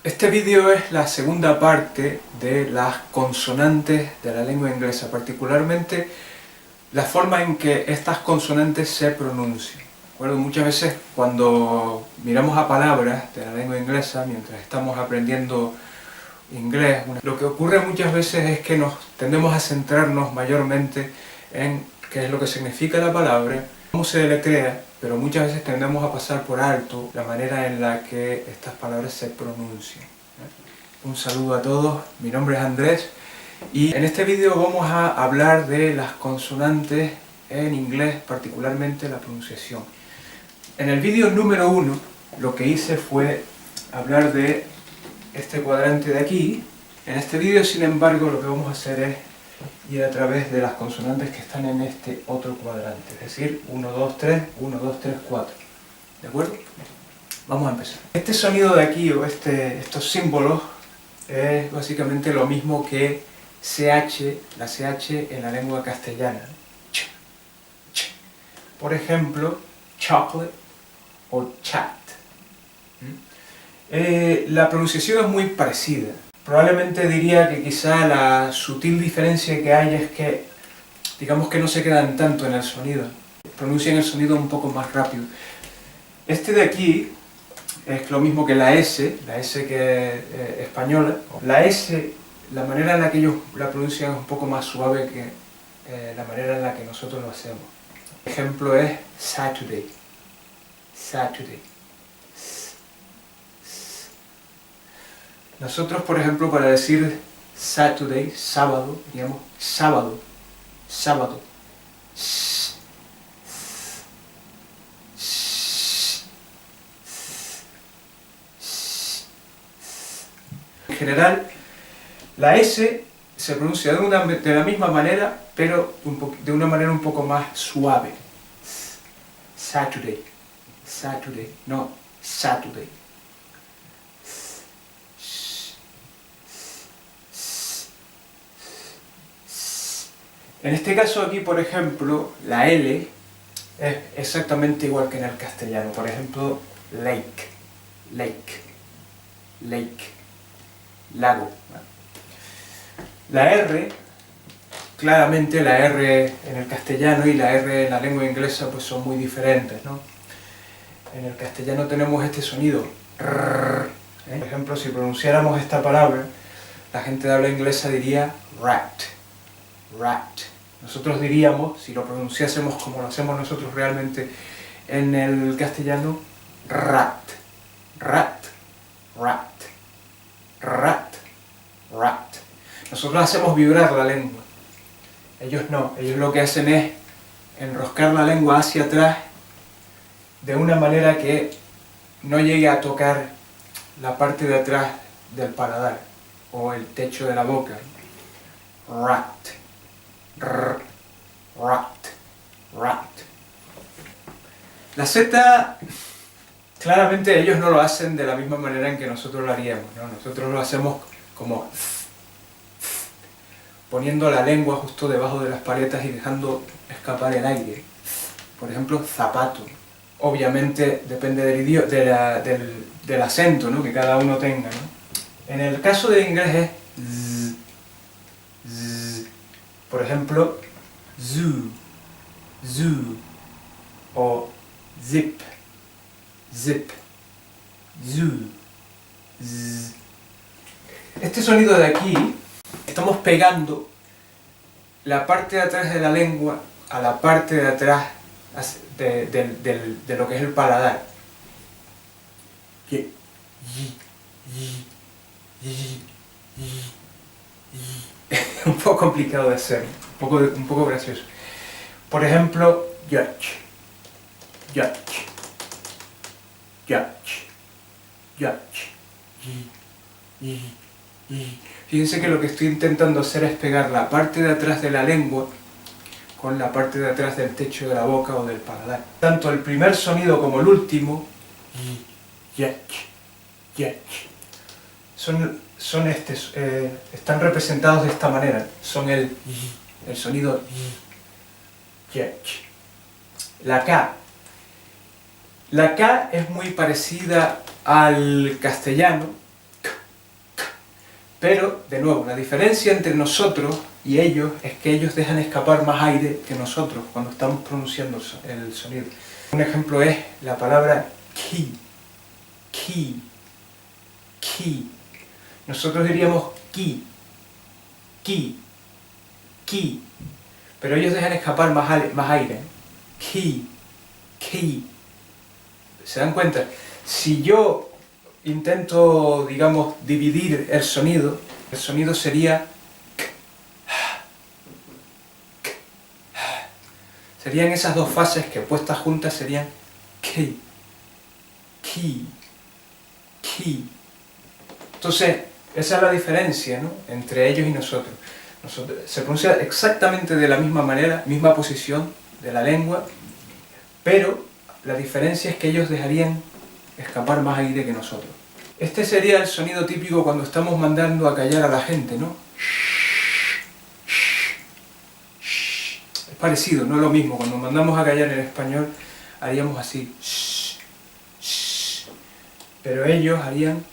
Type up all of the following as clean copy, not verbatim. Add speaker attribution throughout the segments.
Speaker 1: Este vídeo es la segunda parte de las consonantes de la lengua inglesa, particularmente la forma en que estas consonantes se pronuncian. Muchas veces cuando miramos a palabras de la lengua inglesa, mientras estamos aprendiendo inglés, lo que ocurre muchas veces es que nos tendemos a centrarnos mayormente en qué es lo que significa la palabra, cómo se deletrea, pero muchas veces tendemos a pasar por alto la manera en la que estas palabras se pronuncian. Un saludo a todos, mi nombre es Andrés y en este vídeo vamos a hablar de las consonantes en inglés, particularmente la pronunciación. En el vídeo número 1 lo que hice fue hablar de este cuadrante de aquí. En este vídeo, sin embargo, lo que vamos a hacer es ir a través de las consonantes que están en este otro cuadrante, es decir, 1, 2, 3, 1, 2, 3, 4. ¿De acuerdo? Vamos a empezar. Este sonido de aquí, o estos símbolos, es básicamente lo mismo que CH, la CH en la lengua castellana. Ch, ch. Por ejemplo, chocolate o chat. La pronunciación es muy parecida. Probablemente diría que quizá la sutil diferencia que hay es que, digamos que no se quedan tanto en el sonido, pronuncian el sonido un poco más rápido. Este de aquí es lo mismo que la S que es española. La S, la manera en la que ellos la pronuncian es un poco más suave que la manera en la que nosotros lo hacemos. El ejemplo es Saturday. Saturday. Nosotros, por ejemplo, para decir Saturday, sábado, digamos sábado, sábado. En general, la S se pronuncia de la misma manera, pero de una manera un poco más suave. Saturday, Saturday, no Saturday. En este caso aquí, por ejemplo, la L es exactamente igual que en el castellano. Por ejemplo, lake, lake, lake, lago. La R, claramente la R en el castellano y la R en la lengua inglesa pues son muy diferentes, ¿no? En el castellano tenemos este sonido, rrr, ¿eh? Por ejemplo, si pronunciáramos esta palabra, la gente de habla inglesa diría rat, rat. Nosotros diríamos, si lo pronunciásemos como lo hacemos nosotros realmente en el castellano, rat, rat, rat, rat, rat. Nosotros hacemos vibrar la lengua. Ellos no, ellos lo que hacen es enroscar la lengua hacia atrás de una manera que no llegue a tocar la parte de atrás del paladar o el techo de la boca. Rat. Rat, rat. La Z, claramente ellos no lo hacen de la misma manera en que nosotros lo haríamos, ¿no? Nosotros lo hacemos como poniendo la lengua justo debajo de las paletas y dejando escapar el aire. Por ejemplo, zapato. Obviamente depende del acento, ¿no?, que cada uno tenga, ¿no? En el caso del inglés es z, z. Por ejemplo, zoo, zoo, o zip, zip, zoo, z. Este sonido de aquí, estamos pegando la parte de atrás de la lengua a la parte de atrás de lo que es el paladar. Un poco complicado de hacer, un poco gracioso. Por ejemplo, judge, judge, judge, judge. Fíjense que lo que estoy intentando hacer es pegar la parte de atrás de la lengua con la parte de atrás del techo de la boca o del paladar. Tanto el primer sonido como el último, judge, judge, están representados de esta manera. Son el sonido judge. La K. La K es muy parecida al castellano, Pero, de nuevo, la diferencia entre nosotros y ellos es que ellos dejan escapar más aire que nosotros cuando estamos pronunciando el sonido. Un ejemplo es la palabra key, key, key. Nosotros diríamos key, key, key, pero ellos dejan escapar más aire. Key, key. ¿Se dan cuenta? Si yo intento, digamos, dividir el sonido sería serían esas dos fases que puestas juntas serían key, key, key. Entonces, esa es la diferencia, ¿no?, entre ellos y nosotros. Se pronuncia exactamente de la misma manera, misma posición de la lengua, pero la diferencia es que ellos dejarían escapar más aire que nosotros. Este sería el sonido típico cuando estamos mandando a callar a la gente, ¿no? Es parecido, no es lo mismo. Cuando mandamos a callar en español haríamos así, pero ellos harían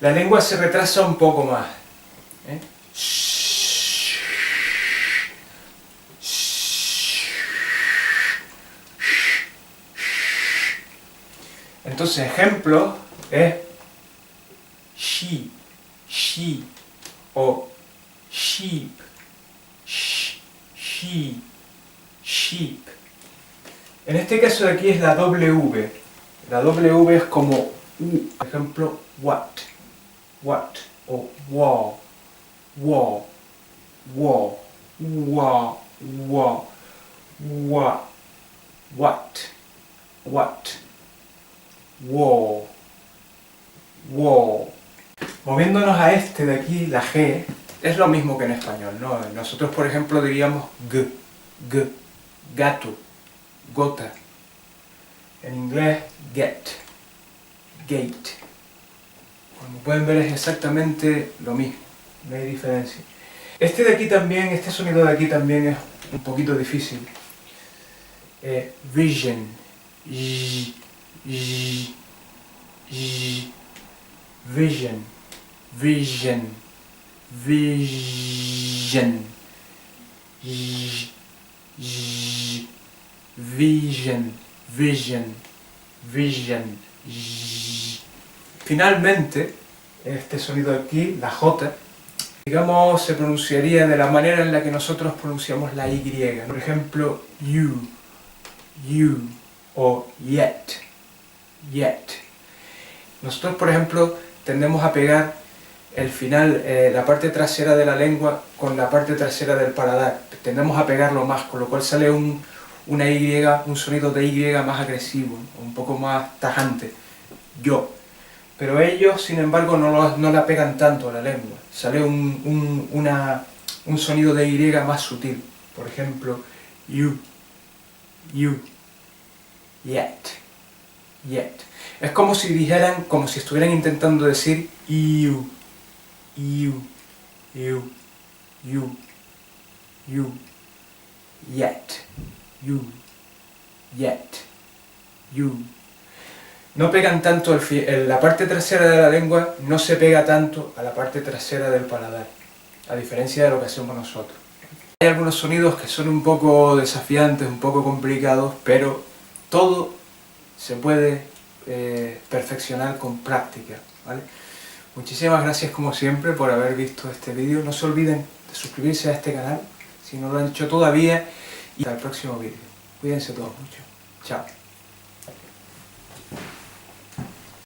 Speaker 1: la lengua se retrasa un poco más, ¿eh? Entonces, ejemplo es she, she, o sheep, she, sheep. En este caso de aquí es la W. La W es como U. Por ejemplo, what, o wow, wow, wow, wow, wow, what, wow, wow. Moviéndonos a este de aquí, la G, es lo mismo que en español, ¿no? Nosotros, por ejemplo, diríamos g, gato, gota. En inglés, get, gate. Como pueden ver es exactamente lo mismo, no hay diferencia. Este de aquí también, este sonido de aquí también es un poquito difícil. Vision, vision, vision, vision, vision, vision, vision. Finalmente, este sonido de aquí, la J, digamos, se pronunciaría de la manera en la que nosotros pronunciamos la Y. Por ejemplo, you, o yet, yet. Nosotros, por ejemplo, tendemos a pegar el final, la parte trasera de la lengua con la parte trasera del paladar. Tendemos a pegarlo más, con lo cual sale una Y, un sonido de Y más agresivo, un poco más tajante. Yo. Pero ellos, sin embargo, no la pegan tanto a la lengua. Sale un sonido de Y más sutil. Por ejemplo, you, yet. Es como si dijeran, como si estuvieran intentando decir you, yet, you. No pegan tanto, la parte trasera de la lengua no se pega tanto a la parte trasera del paladar, a diferencia de lo que hacemos nosotros. Hay algunos sonidos que son un poco desafiantes, un poco complicados, pero todo se puede perfeccionar con práctica, ¿vale? Muchísimas gracias como siempre por haber visto este vídeo. No se olviden de suscribirse a este canal si no lo han hecho todavía y hasta el próximo vídeo. Cuídense todos mucho. Chao.